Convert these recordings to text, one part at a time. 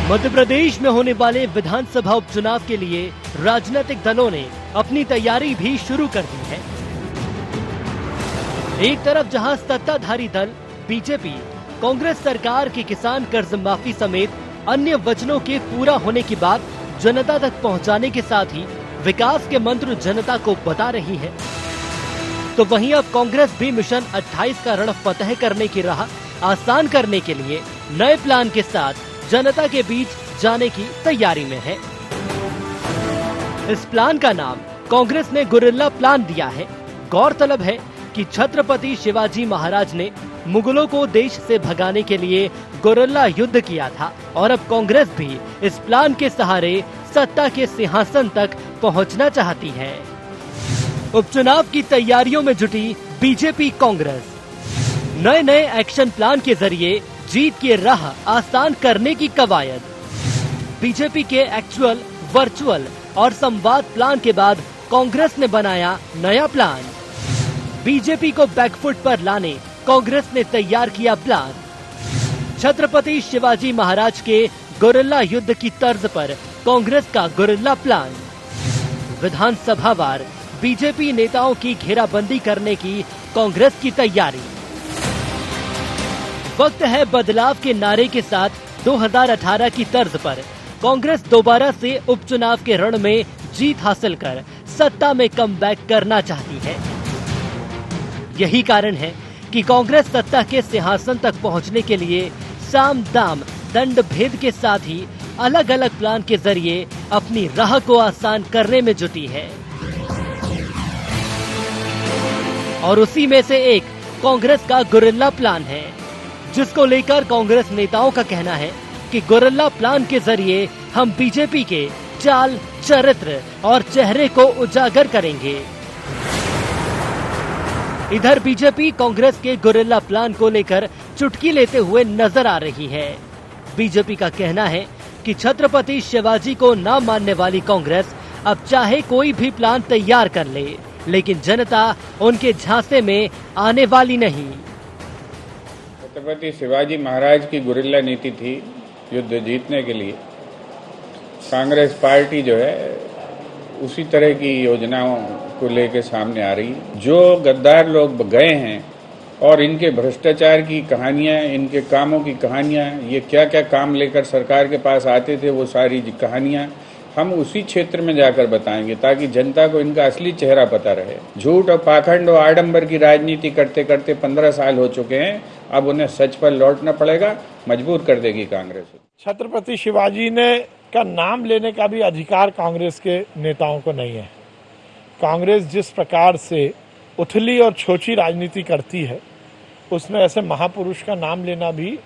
मध्य प्रदेश में होने वाले विधानसभा उपचुनाव के लिए राजनीतिक दलों ने अपनी तैयारी भी शुरू कर दी है। एक तरफ जहां सत्ताधारी दल बीजेपी कांग्रेस सरकार की किसान कर्ज माफी समेत अन्य वचनों के पूरा होने की बात जनता तक पहुंचाने के साथ ही विकास के मंत्र जनता को बता रही है, तो वहीं अब कांग्रेस भी मिशन 28 का रण फतेह करने की राह आसान करने के लिए नए प्लान के साथ जनता के बीच जाने की तैयारी में है। इस प्लान का नाम कांग्रेस ने गुरिल्ला प्लान दिया है। गौरतलब है कि छत्रपति शिवाजी महाराज ने मुगलों को देश से भगाने के लिए गुरिल्ला युद्ध किया था और अब कांग्रेस भी इस प्लान के सहारे सत्ता के सिंहासन तक पहुंचना चाहती है। उपचुनाव की तैयारियों में जुटी बीजेपी कांग्रेस नए नए एक्शन प्लान के जरिए जीत की राह आसान करने की कवायद। बीजेपी के एक्चुअल, वर्चुअल और संवाद प्लान के बाद कांग्रेस ने बनाया नया प्लान। बीजेपी को बैकफुट पर लाने कांग्रेस ने तैयार किया प्लान। छत्रपति शिवाजी महाराज के गुरिल्ला युद्ध की तर्ज पर कांग्रेस का गुरिल्ला प्लान। विधानसभावार बीजेपी नेताओं की घेराबंदी करने की कांग्रेस की तैयारी। वक्त है बदलाव के नारे के साथ 2018 की तर्ज पर कांग्रेस दोबारा से उपचुनाव के रण में जीत हासिल कर सत्ता में कमबैक करना चाहती है। यही कारण है कि कांग्रेस सत्ता के सिंहासन तक पहुंचने के लिए साम दाम दंड भेद के साथ ही अलग अलग प्लान के जरिए अपनी राह को आसान करने में जुटी है। और उसी में से एक कांग्रेस का गुरिल्ला प्लान है, जिसको लेकर कांग्रेस नेताओं का कहना है कि गुरिल्ला प्लान के जरिए हम बीजेपी के चाल, चरित्र और चेहरे को उजागर करेंगे। इधर बीजेपी कांग्रेस के गुरिल्ला प्लान को लेकर चुटकी लेते हुए नजर आ रही है। बीजेपी का कहना है कि छत्रपति शिवाजी को न मानने वाली कांग्रेस अब चाहे कोई भी प्लान तैयार कर ले, लेकिन जनता उनके झांसे में आने वाली नहीं। छत्रपति शिवाजी महाराज की गुरिल्ला नीति थी युद्ध जीतने के लिए। कांग्रेस पार्टी जो है उसी तरह की योजनाओं को लेकर सामने आ रही है। जो गद्दार लोग गए हैं और इनके भ्रष्टाचार की कहानियां, इनके कामों की कहानियां, ये क्या क्या काम लेकर सरकार के पास आते थे, वो सारी कहानियां हम उसी क्षेत्र में जाकर बताएंगे ताकि जनता को इनका असली चेहरा पता रहे। झूठ और पाखंड और आडंबर की राजनीति करते करते 15 साल हो चुके हैं। अब उन्हें सच पर लौटना पड़ेगा। मजबूर कर देगी कांग्रेस। छत्रपति शिवाजी ने का नाम लेने का भी अधिकार कांग्रेस के नेताओं को नहीं है। कांग्रेस जिस प्रकार से उथली और छोटी राजनीति करती है, उसमें ऐसे महापुरुष का नाम लेना भी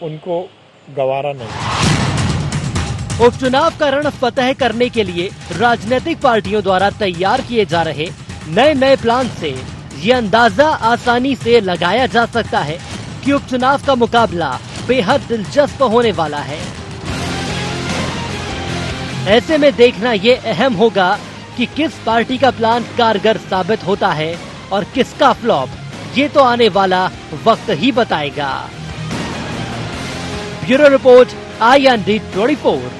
उनको गवारा नहीं। उपचुनाव का रण फतेह करने के लिए राजनीतिक पार्टियों द्वारा तैयार किए जा रहे नए नए प्लान से ये अंदाजा आसानी से लगाया जा सकता है कि उपचुनाव का मुकाबला बेहद दिलचस्प होने वाला है। ऐसे में देखना ये अहम होगा कि किस पार्टी का प्लान कारगर साबित होता है और किसका फ्लॉप, ये तो आने वाला वक्त ही बताएगा। Bureau report IND 24।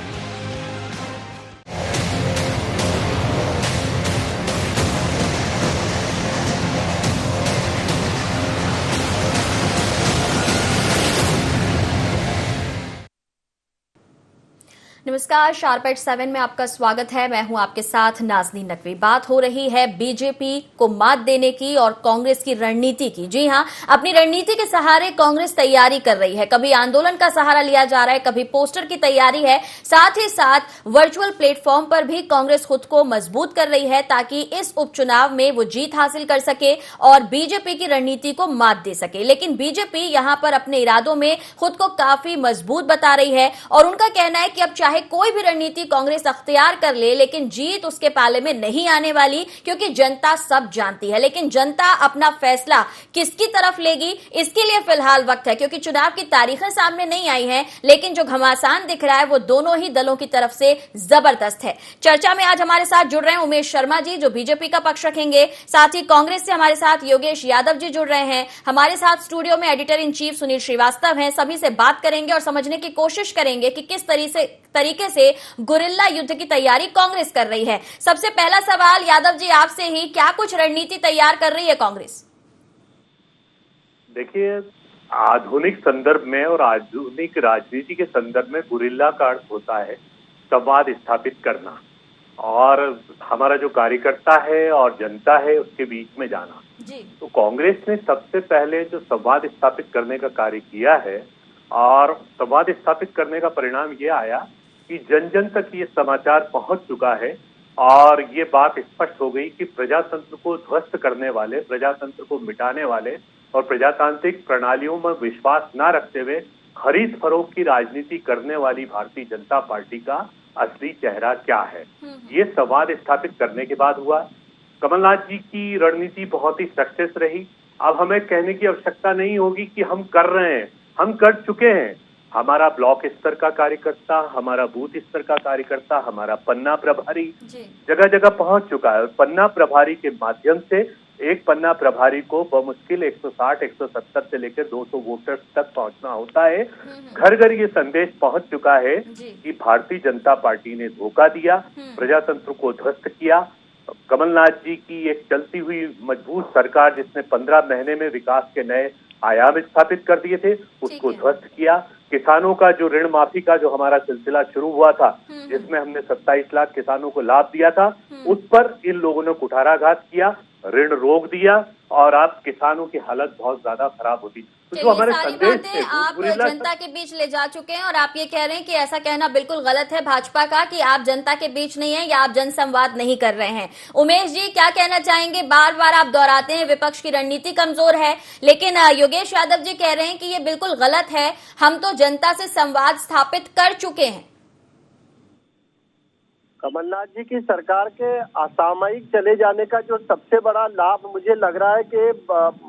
नमस्कार, शार्प एट 7 में आपका स्वागत है। मैं हूं आपके साथ नाज़नीन नकवी। बात हो रही है बीजेपी को मात देने की और कांग्रेस की रणनीति की। जी हां, अपनी रणनीति के सहारे कांग्रेस तैयारी कर रही है। कभी आंदोलन का सहारा लिया जा रहा है, कभी पोस्टर की तैयारी है। साथ ही साथ वर्चुअल प्लेटफॉर्म पर भी कांग्रेस खुद को मजबूत कर रही है ताकि इस उपचुनाव में वो जीत हासिल कर सके और बीजेपी की रणनीति को मात दे सके। लेकिन बीजेपी यहां पर अपने इरादों में खुद को काफी मजबूत बता रही है और उनका कहना है कि अब चाहे कोई भी रणनीति कांग्रेस अख्तियार कर ले, लेकिन जीत उसके पाले में नहीं आने वाली, क्योंकि जनता सब जानती है। लेकिन जनता अपना फैसला किसकी तरफ लेगी, इसके लिए फिलहाल वक्त है, क्योंकि चुनाव की तारीखें सामने नहीं आई हैं, लेकिन जो घमासान दिख रहा है वो दोनों ही दलों की तरफ से जबरदस्त है। चर्चा में आज हमारे साथ जुड़ रहे हैं उमेश शर्मा जी, जो बीजेपी का पक्ष रखेंगे। साथ ही कांग्रेस से हमारे साथ योगेश यादव जी जुड़ रहे हैं। हमारे साथ स्टूडियो में editor in chief Sunil Shrivastava हैं। सभी से बात करेंगे और समझने की कोशिश करेंगे कि किस तरीके से गुरिल्ला युद्ध की तैयारी कांग्रेस कर रही है। सबसे पहला सवाल यादव जी आपसे ही, क्या कुछ रणनीति तैयार कर रही है कांग्रेस? देखिए, आधुनिक संदर्भ में और आधुनिक राजनीति के संदर्भ में गुरिल्ला का अर्थ होता है संवाद स्थापित करना, और हमारा जो कार्यकर्ता है और जनता है उसके बीच में जाना जी। तो कांग्रेस ने सबसे पहले जो संवाद स्थापित करने का कार्य किया है, और संवाद स्थापित करने का परिणाम ये आया कि जन जन तक ये समाचार पहुंच चुका है, और ये बात स्पष्ट हो गई कि प्रजातंत्र को ध्वस्त करने वाले, प्रजातंत्र को मिटाने वाले और प्रजातांत्रिक प्रणालियों में विश्वास न रखते हुए खरीद फरोख्त की राजनीति करने वाली भारतीय जनता पार्टी का असली चेहरा क्या है, ये संवाद स्थापित करने के बाद हुआ। कमलनाथ जी की रणनीति बहुत ही सक्सेस रही। अब हमें कहने की आवश्यकता नहीं होगी कि हम कर रहे हैं, हम कर चुके हैं। हमारा ब्लॉक स्तर का कार्यकर्ता, हमारा बूथ स्तर का कार्यकर्ता, हमारा पन्ना प्रभारी जगह जगह पहुंच चुका है। पन्ना प्रभारी के माध्यम से एक पन्ना प्रभारी को बमुश्किल 160-170 से लेकर 200 वोटर्स तक पहुंचना होता है। घर घर ये संदेश पहुंच चुका है कि भारतीय जनता पार्टी ने धोखा दिया, प्रजातंत्र को ध्वस्त किया। कमलनाथ जी की एक चलती हुई मजबूत सरकार जिसने 15 महीने में विकास के नए आयाम स्थापित कर दिए थे, उसको ध्वस्त किया। किसानों का जो ऋण माफी का जो हमारा सिलसिला शुरू हुआ था, जिसमें हमने 27 लाख किसानों को लाभ दिया था, उस पर इन लोगों ने कुठाराघात किया, ऋण रोक दिया, और अब किसानों की हालत बहुत ज्यादा खराब होती। तो जो हमारे संदेश थे आप जनता के बीच ले जा चुके हैं, और आप ये कह रहे हैं कि ऐसा कहना बिल्कुल गलत है भाजपा का कि आप जनता के बीच नहीं है या आप जनसंवाद नहीं कर रहे हैं। उमेश जी क्या कहना चाहेंगे? बार बार आप दोहराते हैं विपक्ष की रणनीति कमजोर है, लेकिन योगेश यादव जी कह रहे हैं कि ये बिल्कुल गलत है, हम तो जनता से संवाद स्थापित कर चुके हैं। कमलनाथ जी की सरकार के असामयिक चले जाने का जो सबसे बड़ा लाभ मुझे लग रहा है कि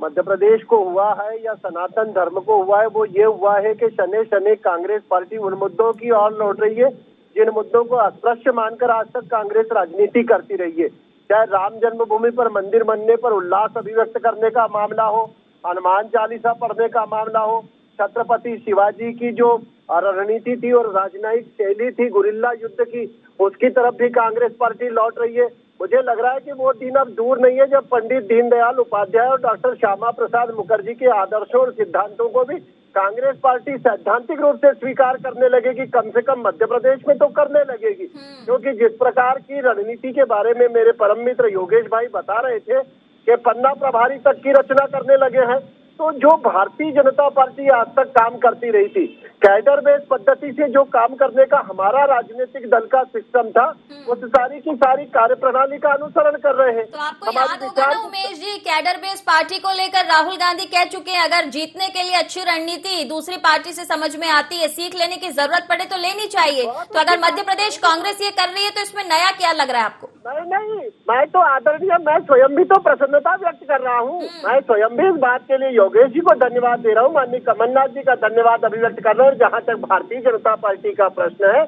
मध्य प्रदेश को हुआ है या सनातन धर्म को हुआ है, वो ये हुआ है कि शने शने कांग्रेस पार्टी उन मुद्दों की ओर लौट रही है जिन मुद्दों को अस्पृश्य मानकर आज तक कांग्रेस राजनीति करती रही है। चाहे राम जन्मभूमि पर मंदिर बनने पर उल्लास अभिव्यक्त करने का मामला हो, हनुमान चालीसा पढ़ने का मामला हो, छत्रपति शिवाजी की जो रणनीति थी और राजनयिक शैली थी गुरिल्ला युद्ध की, उसकी तरफ भी कांग्रेस पार्टी लौट रही है। मुझे लग रहा है कि वो दिन अब दूर नहीं है जब पंडित दीनदयाल उपाध्याय और डॉक्टर श्यामा प्रसाद मुखर्जी के आदर्शों और सिद्धांतों को भी कांग्रेस पार्टी सैद्धांतिक रूप से स्वीकार करने लगेगी, कम से कम मध्य प्रदेश में तो करने लगेगी। क्योंकि जिस प्रकार की रणनीति के बारे में मेरे परम मित्र योगेश भाई बता रहे थे कि पन्ना प्रभारी तक की रचना करने लगे हैं, तो जो भारतीय जनता पार्टी आज तक काम करती रही थी, कैडर बेस पद्धति से जो काम करने का हमारा राजनीतिक दल का सिस्टम था, उस सारी की सारी कार्यप्रणाली का अनुसरण कर रहे हैं। तो आपको याद होगा ना Umesh ji, cadre base party को लेकर राहुल गांधी कह चुके हैं अगर जीतने के लिए अच्छी रणनीति दूसरी पार्टी से समझ में आती है, सीख लेने की जरूरत पड़े तो लेनी चाहिए। तो अगर मध्य प्रदेश कांग्रेस ये कर रही है तो इसमें नया क्या लग रहा है आपको? नहीं, मैं तो आदरणीय, मैं स्वयं भी तो प्रसन्नता व्यक्त कर रहा हूँ। मैं स्वयं भी इस बात के लिए योगेश जी को धन्यवाद दे रहा हूँ, माननीय कमलनाथ जी का धन्यवाद अभिव्यक्त कर रहा हूँ। जहाँ तक भारतीय जनता पार्टी का प्रश्न है,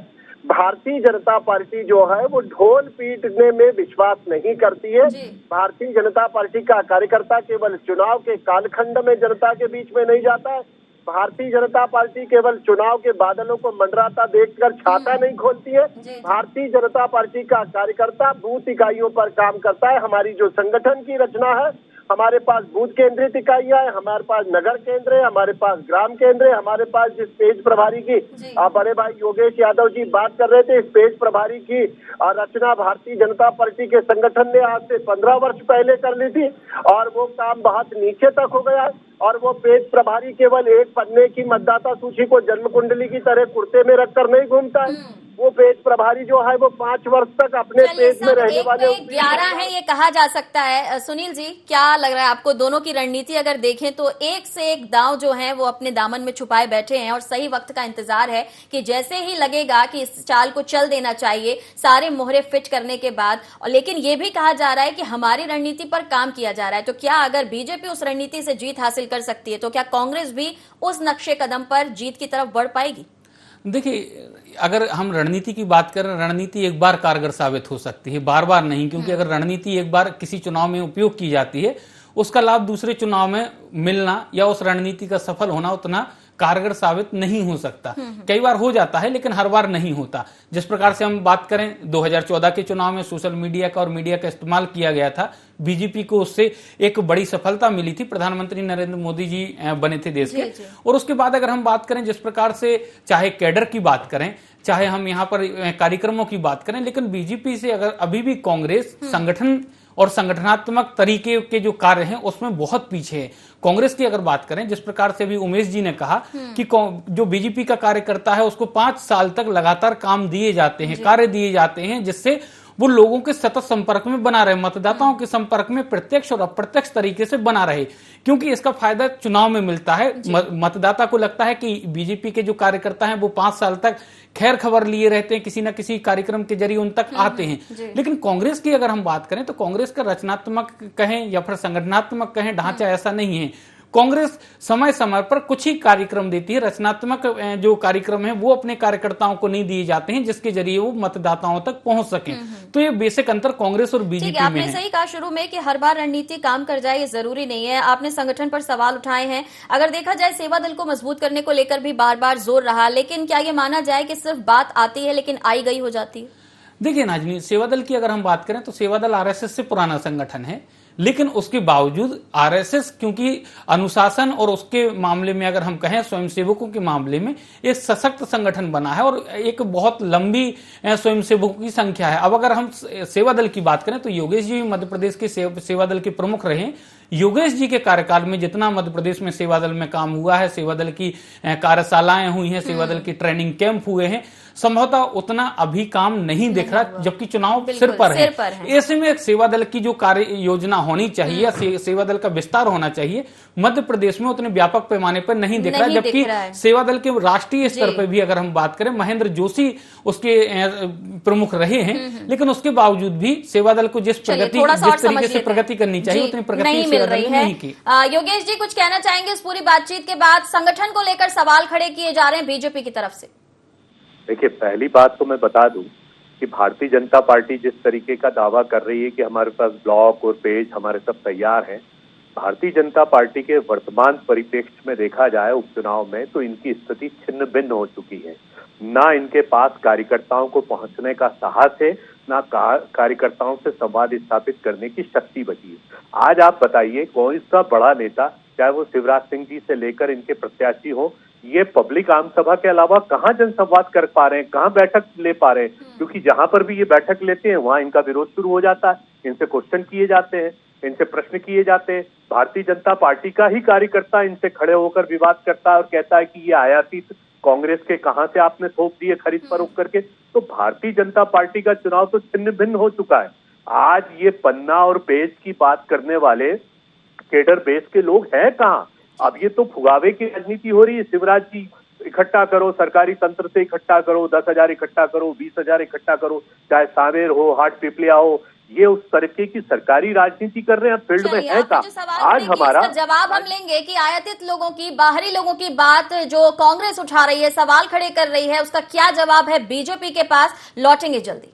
भारतीय जनता पार्टी जो है वो ढोल पीटने में विश्वास नहीं करती है। भारतीय जनता पार्टी का कार्यकर्ता केवल चुनाव के कालखंड में जनता के बीच में नहीं जाता है। भारतीय जनता पार्टी केवल चुनाव के बादलों को मंडराता देखकर छाता नहीं खोलती है। भारतीय जनता पार्टी का कार्यकर्ता बूथ इकाइयों पर काम करता है। हमारी जो संगठन की रचना है, हमारे पास बूथ केंद्रित इकाइयां है, हमारे पास नगर केंद्र है, हमारे पास ग्राम केंद्र है, हमारे पास जिस पेज प्रभारी की बड़े भाई योगेश यादव जी बात कर रहे थे, इस पेज प्रभारी की रचना भारतीय जनता पार्टी के संगठन ने आज से 15 वर्ष पहले कर ली थी, और वो काम बहुत नीचे तक हो गया है। और वो पेज प्रभारी केवल एक पन्ने की मतदाता सूची को जन्म कुंडली की तरह कुर्ते में रखकर नहीं घूमता है, वो पेज प्रभारी जो है वो 5 वर्ष तक अपने पेज में रहने वाले 11 है ये कहा जा सकता है। सुनील जी, क्या लग रहा है आपको? दोनों की रणनीति अगर देखें तो एक से एक दांव जो है वो अपने दामन में छुपाए बैठे हैं और सही वक्त का इंतजार है कि जैसे ही लगेगा कि इस चाल को चल देना चाहिए सारे मोहरे फिट करने के बाद। और लेकिन ये भी कहा जा रहा है कि हमारी रणनीति पर काम किया जा रहा है। तो क्या अगर बीजेपी उस रणनीति से जीत हासिल कर सकती है तो क्या कांग्रेस भी उस नक्शे कदम पर जीत की तरफ बढ़ पाएगी? देखिए, अगर हम रणनीति की बात करें, रणनीति एक बार कारगर साबित हो सकती है, बार बार नहीं, क्योंकि अगर रणनीति एक बार किसी चुनाव में उपयोग की जाती है उसका लाभ दूसरे चुनाव में मिलना या उस रणनीति का सफल होना उतना कारगर साबित नहीं हो सकता। कई बार हो जाता है लेकिन हर बार नहीं होता। जिस प्रकार से हम बात करें 2014 के चुनाव में सोशल मीडिया का और मीडिया का इस्तेमाल किया गया था, बीजेपी को उससे एक बड़ी सफलता मिली थी, प्रधानमंत्री नरेंद्र मोदी जी बने थे देश के। और उसके बाद अगर हम बात करें जिस प्रकार से चाहे कैडर की बात करें, चाहे हम यहाँ पर कार्यक्रमों की बात करें, लेकिन बीजेपी से अगर अभी भी कांग्रेस संगठन और संगठनात्मक तरीके के जो कार्य हैं उसमें बहुत पीछे है। कांग्रेस की अगर बात करें, जिस प्रकार से अभी उमेश जी ने कहा कि जो बीजेपी का कार्यकर्ता है उसको 5 साल तक लगातार काम दिए जाते हैं, कार्य दिए जाते हैं, जिससे वो लोगों के सतत संपर्क में बना रहे, मतदाताओं के संपर्क में प्रत्यक्ष और अप्रत्यक्ष तरीके से बना रहे, क्योंकि इसका फायदा चुनाव में मिलता है। मतदाता को लगता है कि बीजेपी के जो कार्यकर्ता हैं वो 5 साल तक खैर खबर लिए रहते हैं, किसी न किसी कार्यक्रम के जरिए उन तक आते हैं। लेकिन कांग्रेस की अगर हम बात करें तो कांग्रेस का रचनात्मक कहें या फिर संगठनात्मक कहें ढांचा ऐसा नहीं है। कांग्रेस समय समय पर कुछ ही कार्यक्रम देती है, रचनात्मक जो कार्यक्रम है वो अपने कार्यकर्ताओं को नहीं दिए जाते हैं जिसके जरिए वो मतदाताओं तक पहुंच सकें। तो ये बेसिक अंतर कांग्रेस और बीजेपी में है। आपने सही कहा शुरू में कि हर बार रणनीति काम कर जाए ये जरूरी नहीं है। आपने संगठन पर सवाल उठाए हैं। अगर देखा जाए सेवा दल को मजबूत करने को लेकर भी बार बार जोर रहा, लेकिन क्या ये माना जाए कि सिर्फ बात आती है लेकिन आई गई हो जाती है? देखिए नाजनी, सेवा दल की अगर हम बात करें तो सेवा दल आरएसएस से पुराना संगठन है, लेकिन उसके बावजूद आरएसएस क्योंकि अनुशासन और उसके मामले में अगर हम कहें स्वयंसेवकों के मामले में एक सशक्त संगठन बना है और एक बहुत लंबी स्वयंसेवकों की संख्या है। अब अगर हम सेवा दल की बात करें तो योगेश जी मध्य प्रदेश के सेवा दल के प्रमुख रहे। योगेश जी के कार्यकाल में जितना मध्य प्रदेश में सेवा दल में काम हुआ है, सेवा दल की कार्यशालाएं हुई हैं, सेवा दल की ट्रेनिंग कैंप हुए हैं, संभवतः उतना अभी काम नहीं दिख रहा, जबकि चुनाव सिर पर है। ऐसे में सेवा दल की जो कार्य योजना होनी चाहिए, सेवा दल का विस्तार होना चाहिए, मध्य प्रदेश में उतने व्यापक पैमाने पर नहीं दिख रहा, जबकि सेवा दल के राष्ट्रीय स्तर पर भी अगर हम बात करें, महेंद्र जोशी उसके प्रमुख रहे हैं, लेकिन उसके बावजूद भी सेवा दल को जिस तरीके से प्रगति करनी चाहिए उतनी प्रगति नहीं मिल रही है। योगेश जी कुछ कहना चाहेंगे इस पूरी बातचीत के बाद? संगठन को लेकर सवाल खड़े किए जा रहे हैं बीजेपी की तरफ से। देखिए, पहली बात तो मैं बता दूं कि भारतीय जनता पार्टी जिस तरीके का दावा कर रही है कि हमारे पास ब्लॉक और पेज हमारे सब तैयार हैं, भारतीय जनता पार्टी के वर्तमान परिप्रेक्ष्य में देखा जाए उपचुनाव में तो इनकी स्थिति छिन्न भिन्न हो चुकी है। ना इनके पास कार्यकर्ताओं को पहुंचने का साहस है, ना कार्यकर्ताओं से संवाद स्थापित करने की शक्ति बची है। आज आप बताइए कौन सा बड़ा नेता, चाहे वो शिवराज सिंह जी से लेकर इनके प्रत्याशी हो, ये पब्लिक आम सभा के अलावा कहाँ जनसंवाद कर पा रहे हैं, कहाँ बैठक ले पा रहे हैं? क्योंकि जहां पर भी ये बैठक लेते हैं वहां इनका विरोध शुरू हो जाता है, इनसे क्वेश्चन किए जाते हैं, इनसे प्रश्न किए जाते हैं। भारतीय जनता पार्टी का ही कार्यकर्ता इनसे खड़े होकर विवाद करता है और कहता है कि ये आयातित कांग्रेस के कहां से आपने थोप दिए खरीद फरोख्त करके। तो भारतीय जनता पार्टी का चुनाव तो छिन्न भिन्न हो चुका है। आज ये पन्ना और पेज की बात करने वाले केडर बेस के लोग हैं कहाँ? अब ये तो फुगावे की राजनीति हो रही है। शिवराज जी इकट्ठा करो, सरकारी तंत्र से इकट्ठा करो, 10,000 इकट्ठा करो, 20,000 इकट्ठा करो, चाहे सांवेर हो, हाट पिपलिया हो, ये उस तरीके की सरकारी राजनीति कर रहे हैं। फील्ड में है का? आज हमारा जवाब हम लेंगे कि आयातित लोगों की, बाहरी लोगों की बात जो कांग्रेस उठा रही है, सवाल खड़े कर रही है, उसका क्या जवाब है बीजेपी के पास? लौटेंगे जल्दी।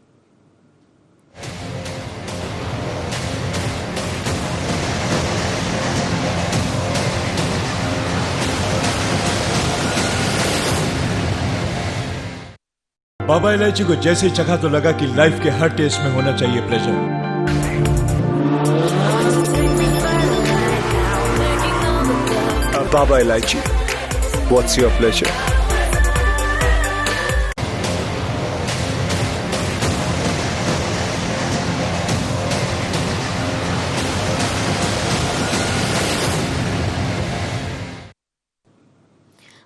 बाबा इलायची को जैसे ही चखा तो लगा कि लाइफ के हर टेस्ट में होना चाहिए प्लेजर। बाबा इलायची, व्हाट्स योर प्लेजर?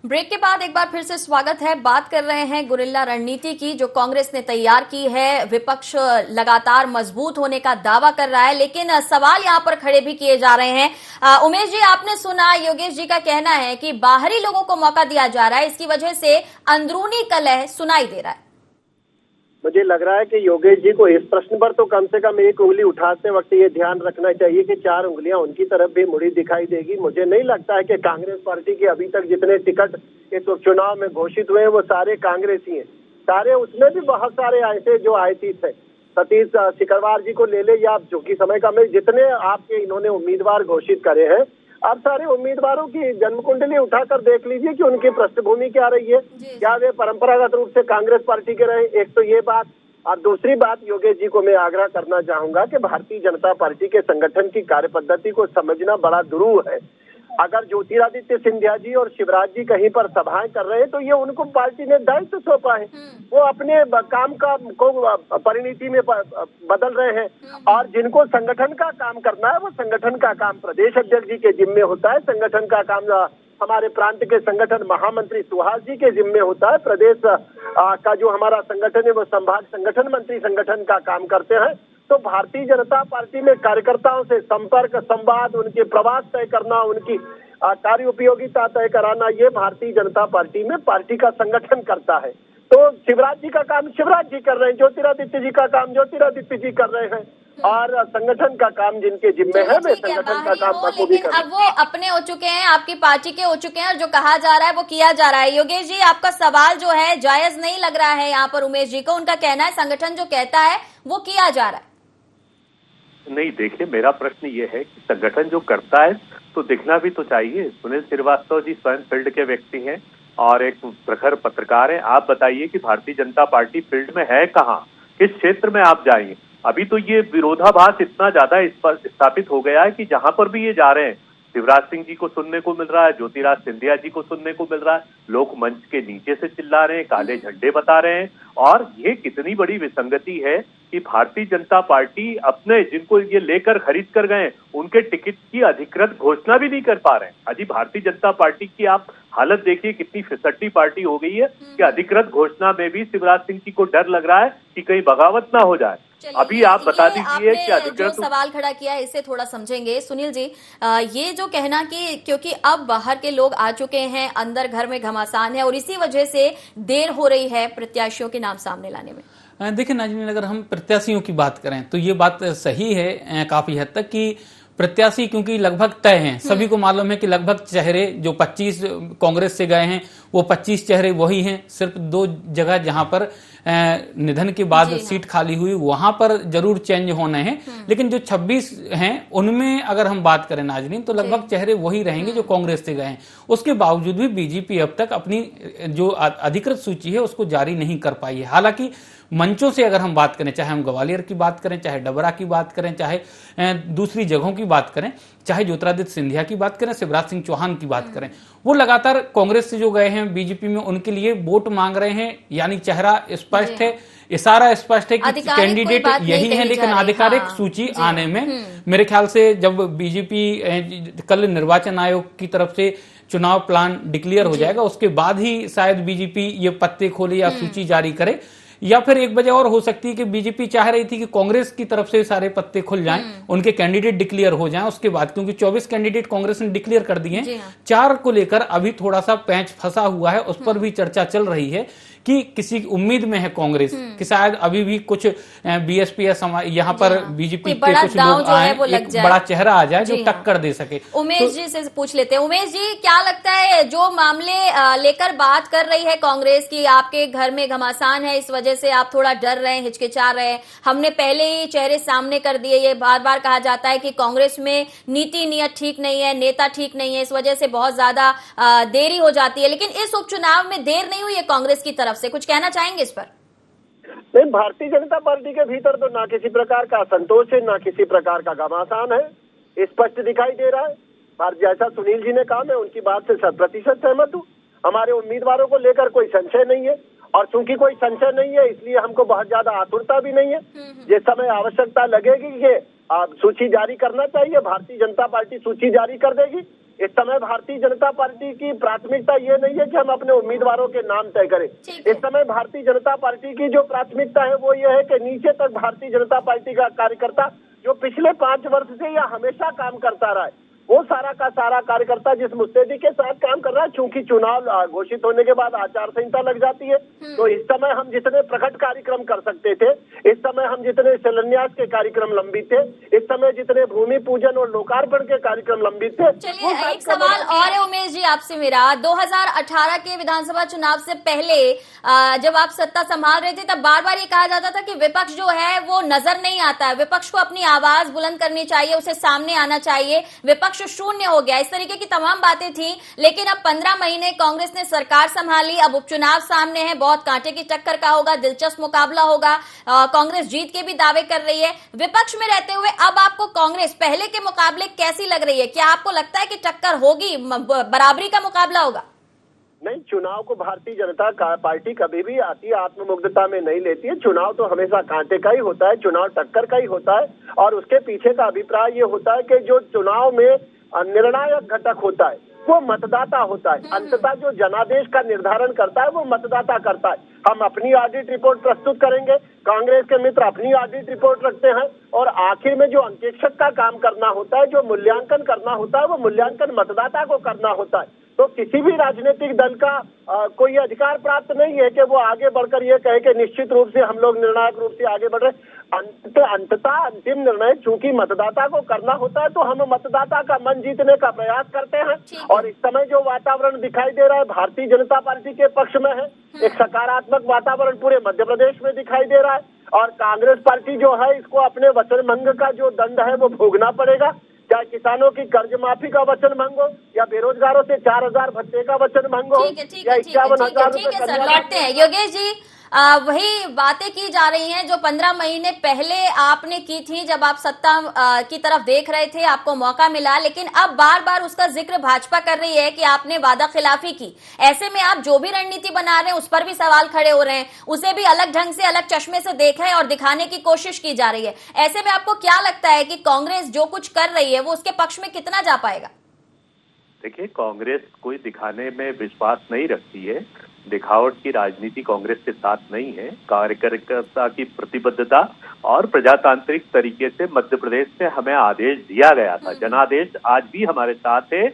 ब्रेक के बाद एक बार फिर से स्वागत है। बात कर रहे हैं गुरिल्ला रणनीति की जो कांग्रेस ने तैयार की है। विपक्ष लगातार मजबूत होने का दावा कर रहा है, लेकिन सवाल यहां पर खड़े भी किए जा रहे हैं। उमेश जी, आपने सुना योगेश जी का कहना है कि बाहरी लोगों को मौका दिया जा रहा है, इसकी वजह से अंदरूनी कलह सुनाई दे रहा है। मुझे लग रहा है कि योगेश जी को इस प्रश्न पर तो कम से कम एक उंगली उठाते वक्त ये ध्यान रखना चाहिए कि 4 उंगलियां उनकी तरफ भी मुड़ी दिखाई देगी। मुझे नहीं लगता है कि कांग्रेस पार्टी के अभी तक जितने टिकट इस उपचुनाव में घोषित हुए हैं वो सारे कांग्रेसी हैं। सारे उसमें भी बहुत सारे ऐसे जो आयतीत है, सतीश सिकरवार जी को ले ले या चूंकि समय कम है, जितने आपके इन्होंने उम्मीदवार घोषित करे हैं, आप सारे उम्मीदवारों की जन्म कुंडली उठाकर देख लीजिए कि उनकी पृष्ठभूमि क्या रही है। क्या वे परंपरागत रूप से कांग्रेस पार्टी के रहे? एक तो ये बात, और दूसरी बात योगेश जी को मैं आग्रह करना चाहूंगा कि भारतीय जनता पार्टी के संगठन की कार्यपद्धति को समझना बड़ा दुरूह है। अगर ज्योतिरादित्य सिंधिया जी और शिवराज जी कहीं पर सभाएं कर रहे हैं तो ये उनको पार्टी ने दायित्व सौंपा है, वो अपने काम का को परिणति में बदल रहे हैं। और जिनको संगठन का काम करना है वो संगठन का काम प्रदेश अध्यक्ष जी के जिम्मे होता है, संगठन का काम हमारे प्रांत के संगठन महामंत्री सुहास जी के जिम्मे होता है, प्रदेश का जो हमारा संगठन है वो संभाग संगठन मंत्री संगठन का काम करते हैं। तो भारतीय जनता पार्टी में कार्यकर्ताओं से संपर्क, संवाद, उनके प्रवास तय करना, उनकी कार्य उपयोगिता तय कराना, ये भारतीय जनता पार्टी में पार्टी का संगठन करता है। तो शिवराज जी का काम शिवराज जी कर रहे हैं, ज्योतिरादित्य जी का काम ज्योतिरादित्य जी कर रहे हैं, और संगठन का काम जिनके जिम्मे है वे संगठन का काम बखूबी कर रहे हैं। अब वो अपने हो चुके हैं, आपकी पार्टी के हो चुके हैं, और जो कहा जा रहा है वो किया जा रहा है। योगेश जी, आपका सवाल जो है जायज नहीं लग रहा है यहाँ पर उमेश जी को? उनका कहना है संगठन जो कहता है वो किया जा रहा है। नहीं, देखिए, मेरा प्रश्न ये है कि संगठन जो करता है तो दिखना भी तो चाहिए। सुनील श्रीवास्तव जी स्वयं फील्ड के व्यक्ति हैं और एक प्रखर पत्रकार हैं। आप बताइए कि भारतीय जनता पार्टी फील्ड में है कहाँ, किस क्षेत्र में आप जाइए। अभी तो ये विरोधाभास इतना ज्यादा इस पर स्थापित हो गया है कि जहां पर भी ये जा रहे हैं, शिवराज सिंह जी को सुनने को मिल रहा है, ज्योतिराज सिंधिया जी को सुनने को मिल रहा है, लोग मंच के नीचे से चिल्ला रहे हैं, काले झंडे बता रहे हैं। और ये कितनी बड़ी विसंगति है कि भारतीय जनता पार्टी अपने जिनको ये लेकर खरीद कर गए उनके टिकट की अधिकृत घोषणा भी नहीं कर पा रहे हैं। अजी भारतीय जनता पार्टी की आप हालत देखिए, कितनी फिसड्डी पार्टी हो गई है कि अधिकृत घोषणा में भी शिवराज सिंह जी को डर लग रहा है कि कहीं बगावत ना हो जाए। अभी आप बता दीजिए कि अधिकृत जो सवाल खड़ा किया है इसे थोड़ा समझेंगे। सुनील जी, ये जो कहना कि क्योंकि अब बाहर के लोग आ चुके हैं, अंदर घर में घमासान है और इसी वजह से देर हो रही है प्रत्याशियों के नाम सामने लाने में। देखिए नाज़रीन, अगर हम प्रत्याशियों की बात करें तो ये बात सही है काफी हद तक कि प्रत्याशी क्योंकि लगभग तय हैं, सभी को मालूम है कि लगभग चेहरे जो 25 कांग्रेस से गए हैं वो 25 चेहरे वही हैं। सिर्फ 2 जगह जहां पर निधन के बाद सीट खाली हुई वहां पर जरूर चेंज होने हैं, लेकिन जो 26 हैं उनमें अगर हम बात करें नाज़रीन तो लगभग चेहरे वही रहेंगे जो कांग्रेस से गए हैं। उसके बावजूद भी बीजेपी अब तक अपनी जो अधिकृत सूची है उसको जारी नहीं कर पाई है। हालांकि मंचों से अगर हम बात करें, चाहे हम ग्वालियर की बात करें, चाहे डबरा की बात करें, चाहे दूसरी जगहों की बात करें, चाहे ज्योतिरादित्य सिंधिया की बात करें, शिवराज सिंह चौहान की बात करें, वो लगातार कांग्रेस से जो गए हैं बीजेपी में उनके लिए वोट मांग रहे हैं। यानी चेहरा स्पष्ट है, इशारा स्पष्ट है कि कैंडिडेट यही है, लेकिन आधिकारिक सूची आने में मेरे ख्याल से जब बीजेपी कल निर्वाचन आयोग की तरफ से चुनाव प्लान डिक्लेयर हो जाएगा उसके बाद ही शायद बीजेपी ये पत्ते खोले या सूची जारी करे। या फिर एक वजह और हो सकती है कि बीजेपी चाह रही थी कि कांग्रेस की तरफ से सारे पत्ते खुल जाएं, उनके कैंडिडेट डिक्लेयर हो जाएं उसके बाद, क्योंकि 24 कैंडिडेट कांग्रेस ने डिक्लेयर कर दिए हैं। 4 को लेकर अभी थोड़ा सा पैंच फंसा हुआ है, उस पर भी चर्चा चल रही है कि किसी उम्मीद में है कांग्रेस कि शायद अभी भी कुछ बीएसपी यहाँ पर बीजेपी के कुछ लोग आए, एक बड़ा चेहरा आ जाए जो टक्कर दे सके। उमेश जी से पूछ लेते हैं। उमेश जी, क्या लगता है जो मामले लेकर बात कर रही है कांग्रेस की, आपके घर में घमासान है इस वजह से आप थोड़ा डर रहे हैं, हिचकिचा रहे हैं, हमने पहले ही चेहरे सामने कर दिए, ये बार बार कहा जाता है कि कांग्रेस में नीति नियत ठीक नहीं है, नेता ठीक नहीं है, इस वजह से बहुत ज्यादा देरी हो जाती है, लेकिन इस उपचुनाव में देर नहीं हुई है कांग्रेस की तरफ से, कुछ कहना चाहेंगे इस पर? नहीं, भारतीय जनता पार्टी के भीतर तो ना किसी प्रकार का असंतोष है, ना किसी प्रकार का घमासान है, स्पष्ट दिखाई दे रहा है। और जैसा सुनील जी ने कहा, मैं उनकी बात से 100% सहमत हूँ। हमारे उम्मीदवारों को लेकर कोई संशय नहीं है, और चूंकि कोई संशय नहीं है इसलिए हमको बहुत ज्यादा आतुरता भी नहीं है। जिस समय आवश्यकता लगेगी कि सूची जारी करना चाहिए, भारतीय जनता पार्टी सूची जारी कर देगी। इस समय भारतीय जनता पार्टी की प्राथमिकता ये नहीं है कि हम अपने उम्मीदवारों के नाम तय करें। इस समय भारतीय जनता पार्टी की जो प्राथमिकता है वो ये है कि नीचे तक भारतीय जनता पार्टी का कार्यकर्ता जो पिछले 5 वर्ष से या हमेशा काम करता रहा है, वो सारा का सारा कार्यकर्ता जिस मुस्तैदी के साथ काम कर रहा है, चूंकि चुनाव घोषित होने के बाद आचार संहिता लग जाती है, तो इस समय हम जितने प्रकट कार्यक्रम कर सकते थे, इस समय हम जितने शिलान्यास के कार्यक्रम लंबित थे, इस समय जितने भूमि पूजन और लोकार्पण के कार्यक्रम लंबित थे। चलिए एक सवाल और है उमेश जी आपसे मेरा, 2018 के विधानसभा चुनाव से पहले जब आप सत्ता संभाल रहे थे, तब बार बार ये कहा जाता था कि विपक्ष जो है वो नजर नहीं आता है, विपक्ष को अपनी आवाज बुलंद करनी चाहिए, उसे सामने आना चाहिए, विपक्ष शून्य हो गया, इस तरीके की तमाम बातें थी। लेकिन अब 15 महीने कांग्रेस ने सरकार संभाली, अब उपचुनाव सामने है, बहुत कांटे की टक्कर का होगा, दिलचस्प मुकाबला होगा, कांग्रेस जीत के भी दावे कर रही है। विपक्ष में रहते हुए अब आपको कांग्रेस पहले के मुकाबले कैसी लग रही है? क्या आपको लगता है कि टक्कर होगी, बराबरी का मुकाबला होगा? नहीं, चुनाव को भारतीय जनता पार्टी कभी भी अति आत्ममुग्धता में नहीं लेती है। चुनाव तो हमेशा कांटे का ही होता है, चुनाव टक्कर का ही होता है, और उसके पीछे का अभिप्राय ये होता है कि जो चुनाव में निर्णायक घटक होता है वो मतदाता होता है। अंततः जो जनादेश का निर्धारण करता है वो मतदाता करता है। हम अपनी ऑडिट रिपोर्ट प्रस्तुत करेंगे, कांग्रेस के मित्र अपनी ऑडिट रिपोर्ट रखते हैं, और आखिर में जो अंकेक्षक का काम करना होता है, जो मूल्यांकन करना होता है, वो मूल्यांकन मतदाता को करना होता है। तो किसी भी राजनीतिक दल का कोई अधिकार प्राप्त नहीं है कि वो आगे बढ़कर ये कहे कि निश्चित रूप से हम लोग निर्णायक रूप से आगे बढ़ रहे। अंततः अंतिम निर्णय चूंकि मतदाता को करना होता है, तो हम मतदाता का मन जीतने का प्रयास करते हैं। और इस समय जो वातावरण दिखाई दे रहा है भारतीय जनता पार्टी के पक्ष में है, एक सकारात्मक वातावरण पूरे मध्य प्रदेश में दिखाई दे रहा है, और कांग्रेस पार्टी जो है इसको अपने वचन भंग का जो दंड है वो भोगना पड़ेगा, चाहे किसानों की कर्ज माफी का वचन भंग हो, या बेरोजगारों से 4000 भत्ते का वचन भंग हो, या 51,000 रुपए। लौटते हैं योगेश जी, वही बातें की जा रही हैं जो 15 महीने पहले आपने की थी, जब आप सत्ता की तरफ देख रहे थे, आपको मौका मिला, लेकिन अब बार बार उसका जिक्र भाजपा कर रही है कि आपने वादा खिलाफी की। ऐसे में आप जो भी रणनीति बना रहे हैं उस पर भी सवाल खड़े हो रहे हैं, उसे भी अलग ढंग से, अलग चश्मे से देखा है और दिखाने की कोशिश की जा रही है। ऐसे में आपको क्या लगता है कि कांग्रेस जो कुछ कर रही है वो उसके पक्ष में कितना जा पाएगा? देखिए, कांग्रेस कोई दिखाने में विश्वास नहीं रखती है, दिखावट की राजनीति कांग्रेस के साथ नहीं है। कार्यकर्ता की प्रतिबद्धता और प्रजातांत्रिक तरीके से मध्य प्रदेश से हमें आदेश दिया गया था, जनादेश आज भी हमारे साथ है।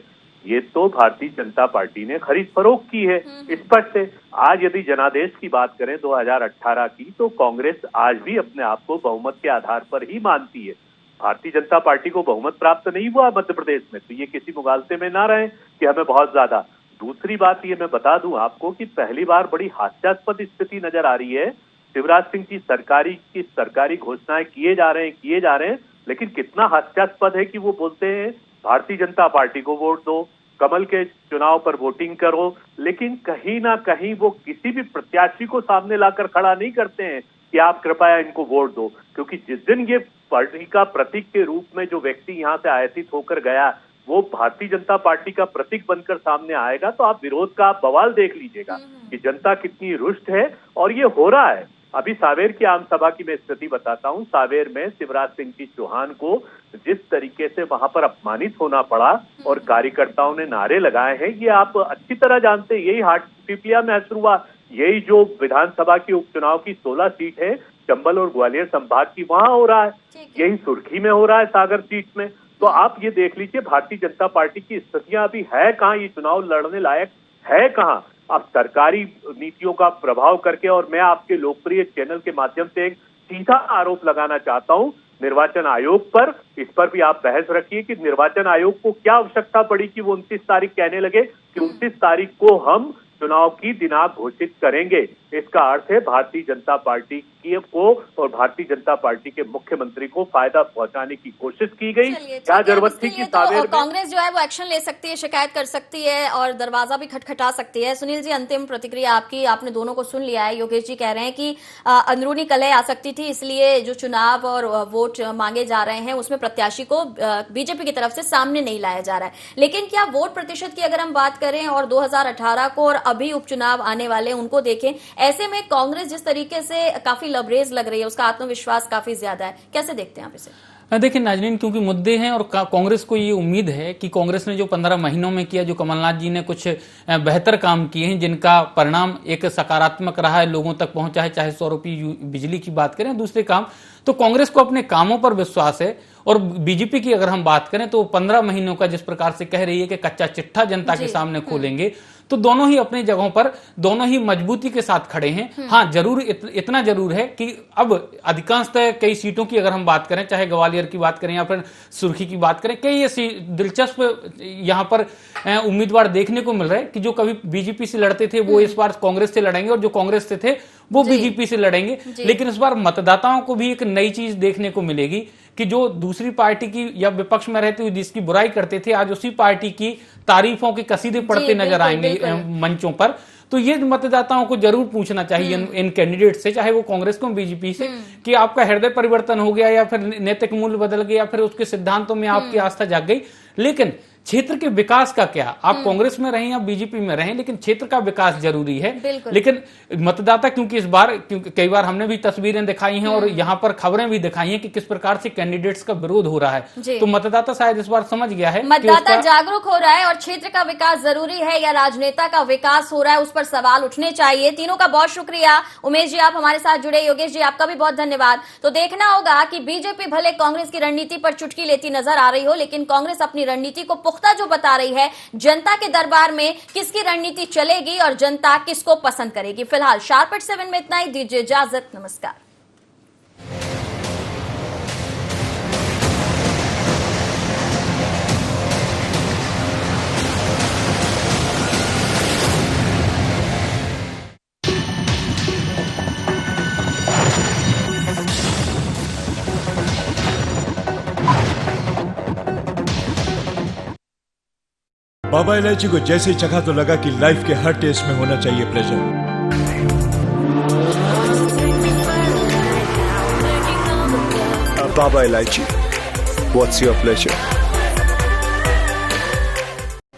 ये तो भारतीय जनता पार्टी ने खरीद फरोख्त की है स्पष्ट है। आज यदि जनादेश की बात करें 2018 की, तो कांग्रेस आज भी अपने आप को बहुमत के आधार पर ही मानती है। भारतीय जनता पार्टी को बहुमत प्राप्त नहीं हुआ मध्य प्रदेश में, तो ये किसी मुगालते में ना रहे कि हमें बहुत ज्यादा। दूसरी बात ये मैं बता दूं आपको कि पहली बार बड़ी हास्यास्पद स्थिति नजर आ रही है। शिवराज सिंह की सरकारी घोषणाएं किए जा रहे हैं, लेकिन कितना हास्यास्पद है कि वो बोलते हैं भारतीय जनता पार्टी को वोट दो, कमल के चुनाव पर वोटिंग करो, लेकिन कहीं ना कहीं वो किसी भी प्रत्याशी को सामने लाकर खड़ा नहीं करते हैं कि आप कृपया इनको वोट दो। क्योंकि जिस दिन ये पार्टी का प्रतीक के रूप में जो व्यक्ति यहाँ से आयातित होकर गया वो भारतीय जनता पार्टी का प्रतीक बनकर सामने आएगा, तो आप विरोध का बवाल देख लीजिएगा कि जनता कितनी रुष्ट है। और ये हो रहा है। अभी सावेर की आम सभा की मैं स्थिति बताता हूँ। सावेर में शिवराज सिंह चौहान को जिस तरीके से वहां पर अपमानित होना पड़ा और कार्यकर्ताओं ने नारे लगाए हैं, ये आप अच्छी तरह जानते हैं। यही हाटपिपलिया में असर हुआ, यही जो विधानसभा की उपचुनाव की 16 सीट है चंबल और ग्वालियर संभाग की, वहां हो रहा है। यही सुर्खी में हो रहा है, सागर सीट में। तो आप ये देख लीजिए भारतीय जनता पार्टी की स्थितियां अभी है कहाँ, ये चुनाव लड़ने लायक है कहाँ। आप सरकारी नीतियों का प्रभाव करके, और मैं आपके लोकप्रिय चैनल के माध्यम से एक सीधा आरोप लगाना चाहता हूं निर्वाचन आयोग पर, इस पर भी आप बहस रखिए कि निर्वाचन आयोग को क्या आवश्यकता पड़ी कि वो 29 तारीख कहने लगे कि 29 तारीख को हम चुनाव की दिनांक घोषित करेंगे। इसका अर्थ है भारतीय जनता पार्टी को और भारतीय जनता पार्टी के मुख्यमंत्री को फायदा पहुंचाने की कोशिश की गई। क्या जरूरत थी कि सावेर में कांग्रेस जो है वो एक्शन ले सकती है, शिकायत कर सकती है और दरवाजा भी खटखटा सकती है। सुनील जी, अंतिम प्रतिक्रिया आपकी, आपने दोनों को सुन लिया है। योगेश जी कह रहे हैं कि अंदरूनी कलह आ सकती थी, इसलिए जो चुनाव और वोट मांगे जा रहे हैं उसमें प्रत्याशी को बीजेपी की तरफ से सामने नहीं लाया जा रहा है। लेकिन क्या वोट प्रतिशत की अगर हम बात करें और 2018 को और अभी उपचुनाव आने वाले उनको देखें, ऐसे में कांग्रेस जिस तरीके से काफी लबरेज लग रही है, उसका आत्मविश्वास काफी ज्यादा है, कैसे देखते हैं आप इसे? देखिए नाजरीन, क्योंकि मुद्दे हैं और कांग्रेस को ये उम्मीद है कि कांग्रेस ने जो 15 महीनों में किया, जो कमलनाथ जी ने कुछ बेहतर काम किए हैं जिनका परिणाम एक सकारात्मक रहा है, लोगों तक पहुंचा है, चाहे 100 रुपये बिजली की बात करें, दूसरे काम, तो कांग्रेस को अपने कामों पर विश्वास है। और बीजेपी की अगर हम बात करें तो 15 महीनों का जिस प्रकार से कह रही है कि कच्चा चिट्ठा जनता के सामने खोलेंगे, तो दोनों ही अपनी जगहों पर दोनों ही मजबूती के साथ खड़े हैं। हाँ, जरूर इतना जरूर है कि अब अधिकांशतः कई सीटों की अगर हम बात करें, चाहे ग्वालियर की बात करें या फिर सुर्खी की बात करें, कई ऐसी दिलचस्प यहां पर उम्मीदवार देखने को मिल रहे हैं कि जो कभी बीजेपी से लड़ते थे वो इस बार कांग्रेस से लड़ेंगे, और जो कांग्रेस से थे वो बीजेपी से लड़ेंगे। लेकिन इस बार मतदाताओं को भी एक नई चीज देखने को मिलेगी कि जो दूसरी पार्टी की या विपक्ष में रहते हुए जिसकी बुराई करते थे, आज उसी पार्टी की तारीफों के कसीदे पढ़ते नजर आएंगे मंचों पर। तो ये मतदाताओं को जरूर पूछना चाहिए इन कैंडिडेट से, चाहे वो कांग्रेस को बीजेपी से, कि आपका हृदय परिवर्तन हो गया या फिर नैतिक मूल्य बदल गए या फिर उसके सिद्धांतों में आपकी आस्था जाग गई, लेकिन क्षेत्र के विकास का क्या? आप कांग्रेस में रहें या बीजेपी में रहें, लेकिन क्षेत्र का विकास जरूरी है। लेकिन मतदाता, क्योंकि इस बार, क्योंकि कई बार हमने भी तस्वीरें दिखाई हैं और यहाँ पर खबरें भी दिखाई हैं कि किस प्रकार से कैंडिडेट्स का विरोध हो रहा है, तो मतदाता शायद इस बार समझ गया है, मतदाता जागरूक हो रहा है और क्षेत्र का विकास जरूरी है या राजनेता का विकास हो रहा है, उस पर सवाल उठने चाहिए। तीनों का बहुत शुक्रिया। उमेश जी, आप हमारे साथ जुड़े, योगेश जी आपका भी बहुत धन्यवाद। तो देखना होगा कि बीजेपी भले कांग्रेस की रणनीति पर चुटकी लेती नजर आ रही हो, लेकिन कांग्रेस अपनी रणनीति को पुख्ता जो बता रही है, जनता के दरबार में किसकी रणनीति चलेगी और जनता किसको पसंद करेगी। फिलहाल शार्प एट 7 में इतना ही, दीजिए इजाजत, नमस्कार। बाबा इलायची को जैसे चखा तो लगा कि लाइफ के हर टेस्ट में होना चाहिए pleasure. Baba Ilaichi, what's your pleasure?